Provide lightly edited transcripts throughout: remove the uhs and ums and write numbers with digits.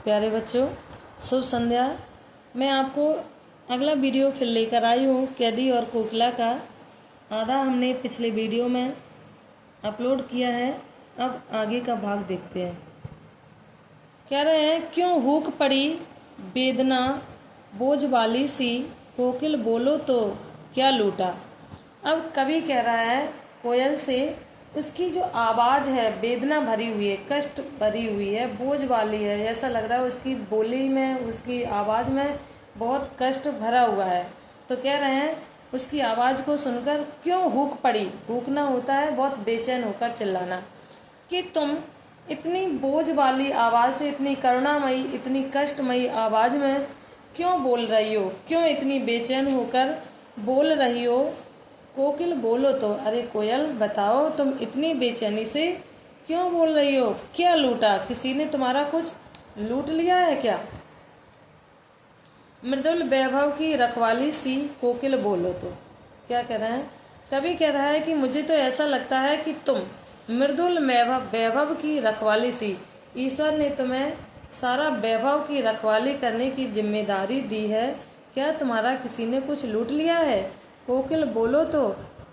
प्यारे बच्चों, शुभ संध्या। मैं आपको अगला वीडियो फिर लेकर आई हूँ कैदी और कोकिला का। आधा हमने पिछले वीडियो में अपलोड किया है, अब आगे का भाग देखते हैं। कह रहे हैं, क्यों हुक पड़ी वेदना बोझ वाली सी, कोकिल बोलो तो क्या लूटा। अब कवि कह रहा है कोयल से, उसकी जो आवाज़ है वेदना भरी हुई है, कष्ट भरी हुई है, बोझ वाली है। ऐसा लग रहा है उसकी बोली में, उसकी आवाज़ में बहुत कष्ट भरा हुआ है। तो कह रहे हैं उसकी आवाज़ को सुनकर क्यों हुक पड़ी। हुकना होता है बहुत बेचैन होकर चिल्लाना, कि तुम इतनी बोझ वाली आवाज़ से, इतनी करुणामयी, इतनी कष्टमयी आवाज़ में क्यों बोल रही हो, क्यों इतनी बेचैन होकर बोल रही हो। कोकिल बोलो तो, अरे कोयल बताओ तुम इतनी बेचैनी से क्यों बोल रही हो। क्या लूटा, किसी ने तुम्हारा कुछ लूट लिया है क्या। मृदुल वैभव की रखवाली सी, कोकिल बोलो तो। क्या कह रहे हैं, कवि कह रहा है कि मुझे तो ऐसा लगता है कि तुम मृदुल वैभव की रखवाली सी, ईश्वर ने तुम्हें सारा वैभव की रखवाली करने की जिम्मेदारी दी है। क्या तुम्हारा किसी ने कुछ लूट लिया है। कोकिल बोलो तो,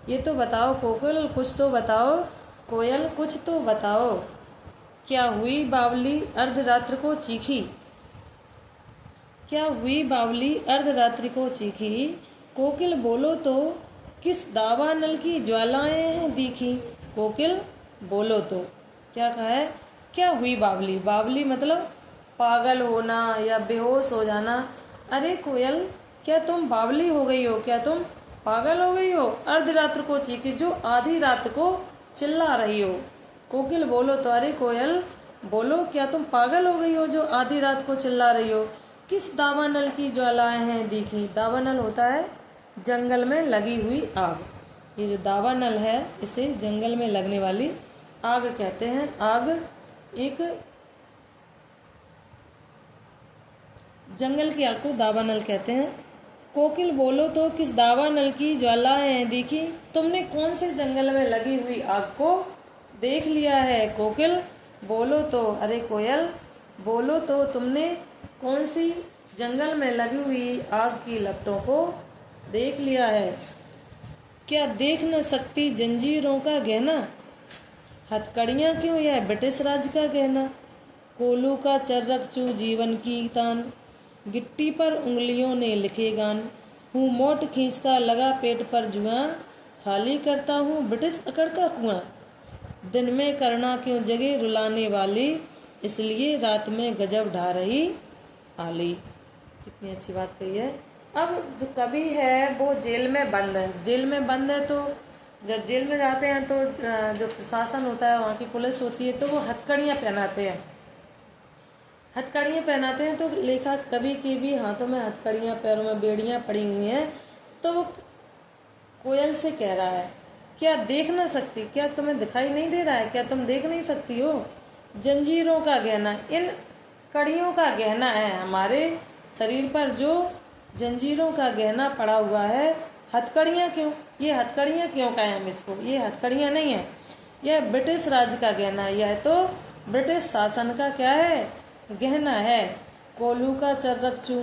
ये तो बताओ कोकिल, कुछ तो बताओ। कोयल कुछ तो बताओ। क्या हुई बावली अर्धरात्र को चीखी। क्या हुई बावली अर्धरात्रि को चीखी, कोकिल बोलो तो किस दावानल की ज्वालाएं हैं दिखी। कोकिल बोलो तो। क्या कहा है, क्या हुई बावली। बावली मतलब पागल होना या बेहोश हो जाना। अरे कोयल, क्या तुम बावली हो गई हो, क्या तुम पागल हो गई हो। अर्धरात्र को चीखी, जो आधी रात को चिल्ला रही हो। कोकिल बोलो तो, अरे कोयल बोलो, क्या तुम पागल हो गई हो जो आधी रात को चिल्ला रही हो। किस दावानल की ज्वालाएं हैं दिखी। दावानल होता है जंगल में लगी हुई आग। ये जो दावानल है, इसे जंगल में लगने वाली आग कहते हैं। आग एक जंगल की आग को दावानल कहते हैं। कोकिल बोलो तो किस दावानल की ज्वालाएं दिखी, तुमने कौन से जंगल में लगी हुई आग को देख लिया है। कोकिल बोलो तो, अरे कोयल बोलो तो, तुमने कौन सी जंगल में लगी हुई आग की लपटों को देख लिया है। क्या देख न सकती जंजीरों का गहना, हथकड़ियाँ क्यों यह ब्रिटिश राज का गहना। कोलू का चर्रक चू जीवन की तान, गिट्टी पर उंगलियों ने लिखे गान। हूँ मोट खींचता लगा पेट पर जुआ, खाली करता हूँ ब्रिटिश अकड़ का कुआं। दिन में करना क्यों जगे रुलाने वाली, इसलिए रात में गजब ढा रही आली। कितनी अच्छी बात कही है। अब जो कवि है वो जेल में बंद है। जेल में बंद है तो जब जेल में जाते हैं तो जो प्रशासन होता है, वहाँ की पुलिस होती है, तो वो हथकड़ियाँ पहनाते हैं। हथकड़ियाँ पहनाते हैं तो लेखक कवि के भी हाथों में हथकड़ियाँ, पैरों में बेड़ियाँ पड़ी हुई हैं। तो वो कोयल से कह रहा है, क्या देख ना सकती, क्या तुम्हें दिखाई नहीं दे रहा है, क्या तुम देख नहीं सकती हो। जंजीरों का गहना, इन कड़ियों का गहना है हमारे शरीर पर, जो जंजीरों का गहना पड़ा हुआ है। हथकड़ियाँ क्यों, ये हथकड़ियाँ क्यों कहें हम इसको, ये हथकड़ियाँ नहीं है, यह ब्रिटिश राज का गहना है। यह तो ब्रिटिश शासन का क्या है, गहना है। कोलू का चर्रक चू,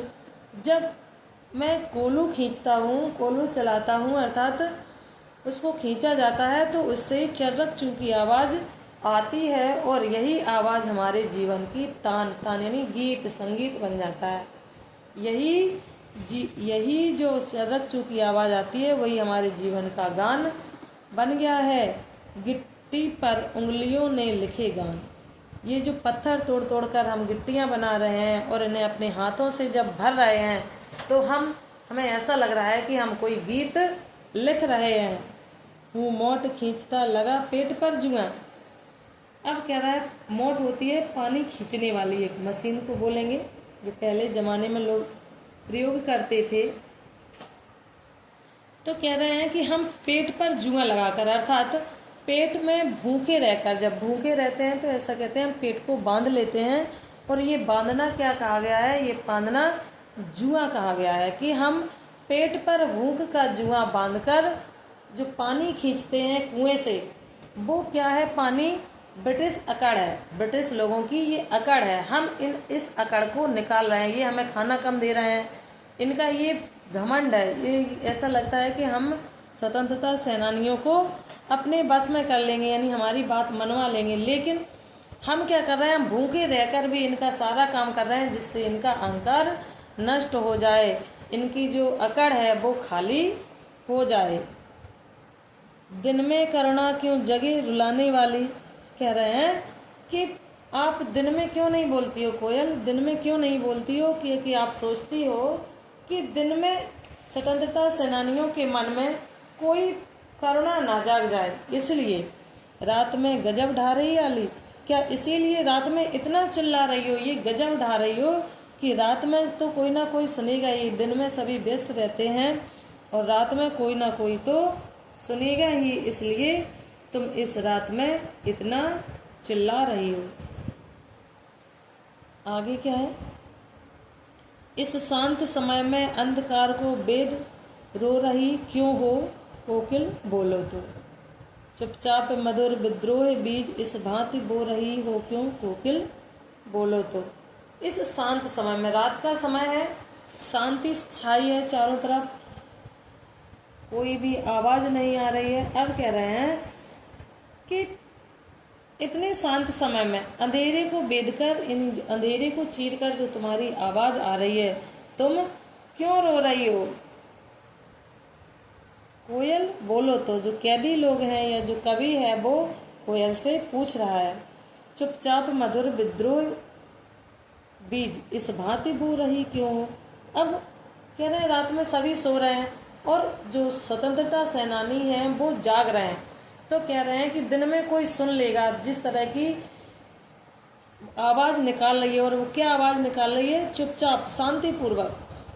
जब मैं कोलू खींचता हूँ, कोलू चलाता हूँ, अर्थात उसको खींचा जाता है तो उससे चर्रक चू की आवाज़ आती है, और यही आवाज़ हमारे जीवन की तान यानी गीत संगीत बन जाता है। यही जो चर्रक चू की आवाज़ आती है, वही हमारे जीवन का गान बन गया है। गिट्टी पर उंगलियों ने लिखे गान, ये जो पत्थर तोड़ तोड़ कर हम गिट्टियाँ बना रहे हैं और इन्हें अपने हाथों से जब भर रहे हैं, तो हमें ऐसा लग रहा है कि हम कोई गीत लिख रहे हैं। हूँ मोट खींचता लगा पेट पर जुआ। अब कह रहा है, मोट होती है पानी खींचने वाली एक मशीन को बोलेंगे, जो पहले ज़माने में लोग प्रयोग करते थे। तो कह रहे हैं कि हम पेट पर जुआ लगाकर, अर्थात पेट में भूखे रहकर, जब भूखे रहते हैं तो ऐसा कहते हैं हम पेट को बांध लेते हैं। और ये बांधना क्या कहा गया है, ये बांधना जुआ कहा गया है, कि हम पेट पर भूख का जुआ बांधकर जो पानी खींचते हैं कुएं से, वो क्या है, पानी ब्रिटिश अकड़ है, ब्रिटिश लोगों की ये अकड़ है। हम इस अकड़ को निकाल रहे हैं। ये हमें खाना कम दे रहे हैं, इनका ये घमंड है। ये ऐसा लगता है कि हम स्वतंत्रता सेनानियों को अपने बस में कर लेंगे, यानी हमारी बात मनवा लेंगे। लेकिन हम क्या कर रहे हैं, हम भूखे रहकर भी इनका सारा काम कर रहे हैं, जिससे इनका अहंकार नष्ट हो जाए, इनकी जो अकड़ है वो खाली हो जाए। दिन में करुणा क्यों जगे रुलाने वाली, कह रहे हैं कि आप दिन में क्यों नहीं बोलती हो कोयल, दिन में क्यों नहीं बोलती हो, क्योंकि आप सोचती हो कि दिन में स्वतंत्रता सेनानियों के मन में कोई करुणा ना जाग जाए, इसलिए रात में गजब ढा रही आली। क्या इसीलिए रात में इतना चिल्ला रही हो, ये गजब ढा रही हो कि रात में तो कोई ना कोई सुनेगा ही। दिन में सभी व्यस्त रहते हैं और रात में कोई ना कोई तो सुनेगा ही, इसलिए तुम इस रात में इतना चिल्ला रही हो। आगे क्या है, इस शांत समय में अंधकार को वेद रो रही क्यों हो, कोकिल बोलो तो। चुपचाप मधुर विद्रोह बीज इस भांति बो रही हो क्यों, कोकिल बोलो तो। इस शांत समय में, रात का समय है, शांति छाई है चारों तरफ, कोई भी आवाज नहीं आ रही है। अब कह रहे हैं कि इतने शांत समय में अंधेरे को बेधकर, इन अंधेरे को चीरकर जो तुम्हारी आवाज आ रही है, तुम क्यों रो रही हो, कोयल बोलो तो। जो कैदी लोग हैं या जो कवि है वो कोयल से पूछ रहा है। चुपचाप मधुर विद्रोह बीज इस भांति बो रही क्यों। अब कह रहे हैं रात में सभी सो रहे हैं और जो स्वतंत्रता सेनानी हैं वो जाग रहे हैं, तो कह रहे हैं कि दिन में कोई सुन लेगा, जिस तरह की आवाज निकाल रही है। और वो क्या आवाज निकाल रही है, चुपचाप शांतिपूर्वक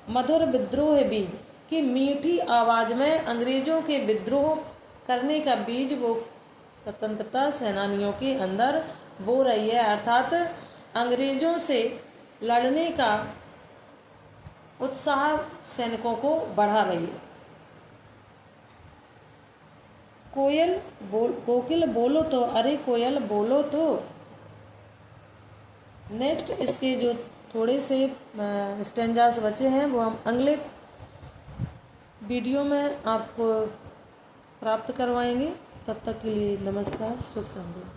मधुर विद्रोह बीज, कि मीठी आवाज में अंग्रेजों के विद्रोह करने का बीज वो स्वतंत्रता सेनानियों के अंदर बो रही है, अर्थात अंग्रेजों से लड़ने का उत्साह सैनिकों को बढ़ा रही है। कोकिल बोलो तो, अरे कोयल बोलो तो। नेक्स्ट इसके जो थोड़े से स्टेंजास बचे हैं वो हम अगले वीडियो में आपको प्राप्त करवाएंगे। तब तक के लिए नमस्कार, शुभ संध्या।